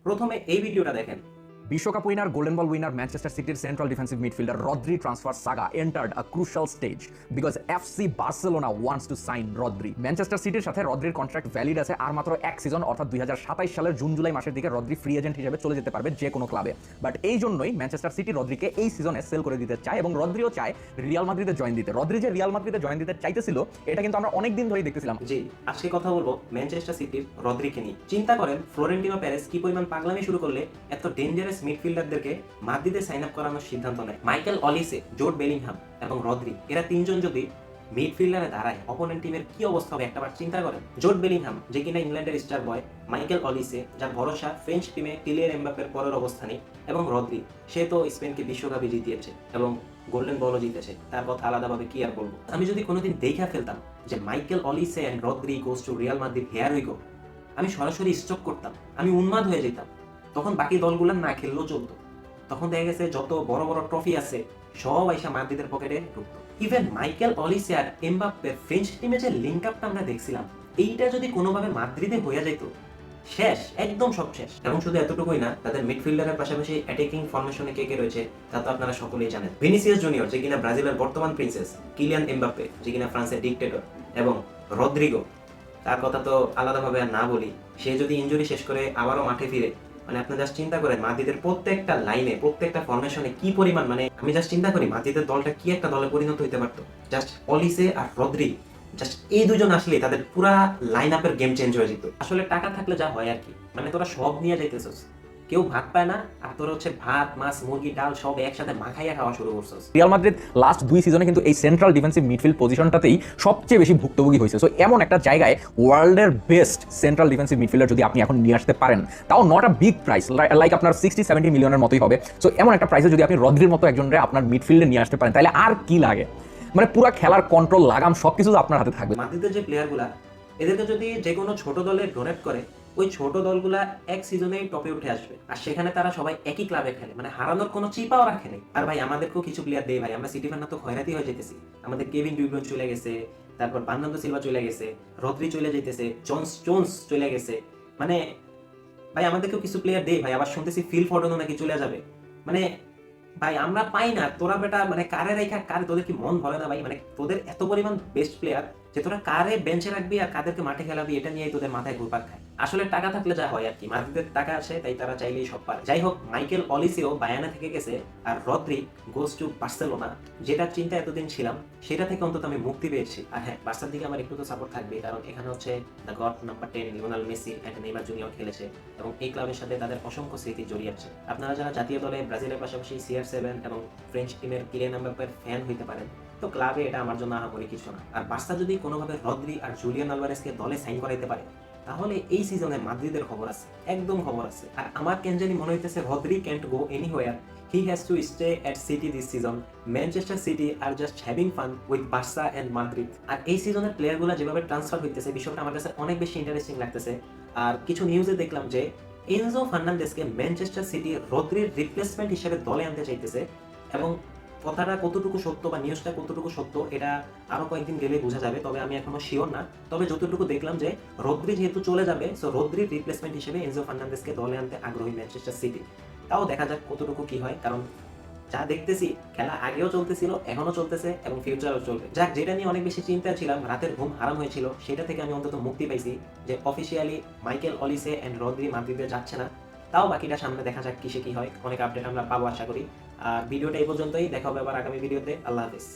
প্রথমে এই ভিডিওটা দেখেন। বিশ্বকাপ winner, golden ball winner Manchester সিটির central defensive midfielder Rodri transfer saga entered a crucial stage because FC Barcelona wants to sign Rodri. Manchester সিটির সাথে রদ্রির কন্ট্রাক্ট ভ্যালিড আছে আর মাত্র এক সিজন, অর্থাৎ 2027 সালের জুন জুলাই মাসের দিকে রদ্রি ফ্রি এজেন্ট হিসেবে চলে যেতে পারবে যে কোনো ক্লাবে। বাট এই জন্যই ম্যানচেস্টার সিটি রদ্রিকে এই সিজনে সেল করে দিতে চায় এবং রদ্রিও চায় রিয়াল মাদ্রিদে জয়েন দিতে। রদ্রি যে রিয়াল মাদ্রিদে জয়েন দিতে চাইতেছিল এটা কিন্তু আমরা অনেক দিন ধরেই দেখতেছিলাম। জি, আজকে কথা বলবো ম্যানচেস্টার সিটির রদ্রিকে নিয়ে। চিন্তা করেন ফ্লোরেন্টিনো পেরেস কি পরিমাণ পাগলামি শুরু করলে এত ডেঞ্জারাস মিডফিল্ডারদেরকে মাদ্রিদে সাইন আপ করানোর সিদ্ধান্ত নেয়। মাইকেল অলিসে, জোড বেলিংহাম এবং রদ্রি, এরা তিনজন যদি মিডফিল্ডারে দাঁড়ায় অপোনেন্ট টিমের কি অবস্থা হবে একটাবার চিন্তা করেন। জোড বেলিংহাম যে কিনা ইংল্যান্ডের স্টার বয়, মাইকেল অলিসে যার ভরসা ফ্রেঞ্চ টিমে কিলিয়ান এমবাপ্পের পরের অবস্থানে, এবং রদ্রি সে তো স্পেনকে বিশ্বকাপে জিতিয়েছে এবং গোল্ডেন বলও জিতেছে, তার কথা আলাদাভাবে কি আর বলবো। আমি যদি কোনোদিন দেখা ফেলতাম যে Michael Olise and Rodri goes to Real Madrid, here we go, আমি সরাসরি স্টপ করতাম, আমি উন্মাদ হয়ে যেতাম। তখন বাকি দলগুলো না খেললেও চলতো। তখন দেখা গেছে যত বড় বড় ট্রফি আছে সব আইসা মাদ্রিদের পকেটে ঢুকতো। ইভেন মাইকেল অলিসে আর এমবাপ্পের ফ্রেঞ্চ টিমে যে লিঙ্ক আপটা আমরা দেখছিলাম, এইটা যদি কোনোভাবে মাদ্রিদে হয়ে যেত, শেষ, একদম সব শেষ। এবং শুধু এতটুকুই না, তাদের মিডফিল্ডারের পাশাপাশি অ্যাটাকিং ফরমেশনে কে কে রয়েছে তা তো আপনারা সকলেই জানেন। ভিনিসিয়াস জুনিয়র যে কিনা ব্রাজিলের বর্তমান প্রিন্সেস, কিলিয়ান এমবাপ্পে যে কিনা ফ্রান্সের ডিক্টেটর, এবং রদ্রিগো, তার কথা তো আলাদাভাবে আর না বলি। সে যদি ইনজুরি শেষ করে আবারও মাঠে ফিরে, মানে আপনি জাস্ট চিন্তা করেন মাদ্রিদের প্রত্যেকটা লাইনে, প্রত্যেকটা ফরমেশনে কি পরিমাণ, মানে আমি জাস্ট চিন্তা করি মাদ্রিদের দলটা কি একটা দলে পরিণত হইতে পারতো। জাস্ট অলিসে আর রদ্রি, জাস্ট এই দুজন আসলে তাদের পুরা লাইন আপের গেম চেঞ্জ হয়ে যেত। আসলে টাকা থাকলে যা হয় আর কি, মানে তোরা সব নিয়ে যাইতেছস, কেউ ভাত পায় না, আর তোরা হচ্ছে ভাত, মাছ, মুরগি, ডাল সব একসাথে মাখাইয়া খাওয়া শুরু করছস। রিয়াল মাদ্রিদ লাস্ট 2 সিজনে কিন্তু এই সেন্ট্রাল ডিফেন্সিভ মিডফিল্ড পজিশনটাতেই সবচেয়ে বেশি ভুক্তভোগী হয়েছে। সো এমন একটা জায়গায় ওয়ার্ল্ডের বেস্ট সেন্ট্রাল ডিফেন্সিভ মিডফিল্ডার যদি আপনি এখন নিয়ে আসতে পারেন, তাও not a big price, like আপনার 60-70 মিলিয়নের মতোই হবে। সো এমন একটা প্রাইসে যদি আপনি রদ্রির মতো একজনরে আপনার মিডফিল্ডে নিয়ে আসতে পারেন, তাহলে আর কি লাগে? মানে পুরো খেলার কন্ট্রোল, লাগাম সবকিছু আপনার হাতে থাকবে। মাদ্রিদের যে প্লেয়ারগুলা, এদেরকে যদি যে কোনো ছোট দলে ডোনেট করে, ওই ছোট দলগুলা এক সিজনেই টপে উঠে আসবে। আর সেখানে তারা সবাই একই ক্লাবে খেলে, মানে হারানোর কোনো চিপাও রাখে নেই। আর ভাই আমাদেরকেও কিছু প্লেয়ার দেয় ভাই, আমরা সিটি ফ্যান তো খয়রাতি হয়ে যেতেছি। আমাদের কেভিন ডি ব্রুইন চলে গেছে, তারপর বার্নার্ডো সিলভা চলে গেছে, রদ্রি চলে যাইতেছে, জোন্স চলে গেছে। মানে ভাই আমাদেরকেও কিছু প্লেয়ার দেয় ভাই, আবার শুনতেছি ফিল ফর্ডনও নাকি চলে যাবে। মানে ভাই আমরা পাই না, তোরা বেটা মানে কারে রেখা কারে, তোদের কি মন ভরে না ভাই? মানে তোদের এত পরিমাণ বেস্ট প্লেয়ার যে তোরা কারে বেঞ্চে রাখবি আর কাদেরকে মাঠে খেলাবি, এটা নিয়েই তোদের মাথায় ঘুরপাক খায়। আসলে টাকা থাকলে যা হয় আর কি, মাদ্রিদের টাকা আছে তাই তারা চাইলেই সব পারে। যাই হোক, মাইকেল অলিসিও বায়ানা থেকে গেছে আর রদ্রি গোস টু বার্সেলোনা। যেটা চিন্তা এতদিন ছিলাম সেটা থেকে অন্তত আমি মুক্তি পেয়েছি। আর হ্যাঁ, বার্সার দিকে আমার একটু তো সাপোর্ট থাকবে, কারণ এখানে হচ্ছে the god number 10 Lionel Messi and Neymar junior খেলেছে এবং এই ক্লাবের সাথে তাদের অসংখ্য স্মৃতি জড়িয়ে আছে। আপনারা যারা জাতীয় দলে ব্রাজিলের পাশাপাশি CR7 এবং ফ্রেঞ্চ টিমের কিলিয়ান এমবাপ্পের ফ্যান হইতে পারেন, তো ক্লাবে এটা আমার জন্য আহামরি কিছু না। আর বার্সা যদি কোনোভাবে রদ্রি আর জুলিয়ান আলভারেজকে দলে সাইন করাইতে পারে, তাহলে এই সিজনে মাদ্রিদের খবর আছে, একদম খবর আছে। আর আমার কেন জানি মনে হইতেছে Rodri can't go anywhere, he has to stay at City this season. Manchester City আর just having fun with Barca and Madrid. আর এই সিজনের প্লেয়ারগুলো যেভাবে ট্রান্সফার হইতেছে, বিষয়টা আমার কাছে অনেক বেশি ইন্টারেস্টিং লাগতেছে। আর কিছু নিউজে দেখলাম যে এনজো ফার্নান্দেসকে ম্যানচেস্টার সিটি রদ্রির রিপ্লেসমেন্ট হিসেবে দলে আনতে চাইতেছে। এবং কথাটা কতটুকু সত্য বা নিউজটা কতটুকু সত্য এটা আরো কয়েকদিন গেলে বোঝা যাবে, তবে আমি এখনো শিওর না। তবে যতটুকু দেখলাম যে রদ্রি যেহেতু চলে যাবে, সো রদ্রির রিপ্লেসমেন্ট হিসেবে এনজো ফার্নান্দেসকে দলে আনতে আগ্রহী ম্যানচেস্টার সিটি। তাও দেখা যাক কতটুকু কি হয়, কারণ যা দেখতেছি খেলা আগেও চলতেছিল, এখনো চলতেছে এবং ফিউচারও চলবে। যাক, যেটা নিয়ে অনেক বেশি চিন্তা ছিলাম, রাতের ঘুম হারাম হয়েছিল, সেটা থেকে আমি অন্তত মুক্তি পাইছি যে officially Michael Olise and Rodri মাদ্রিদে যাচ্ছে না। তাও বাকিটা সামনে দেখা যাক কিসে কি হয়, অনেক আপডেট আমরা পাবো আশা করি। আর ভিডিওটা এই পর্যন্তই, দেখা হবে আবার আগামী ভিডিওতে। আল্লাহ হাফেজ।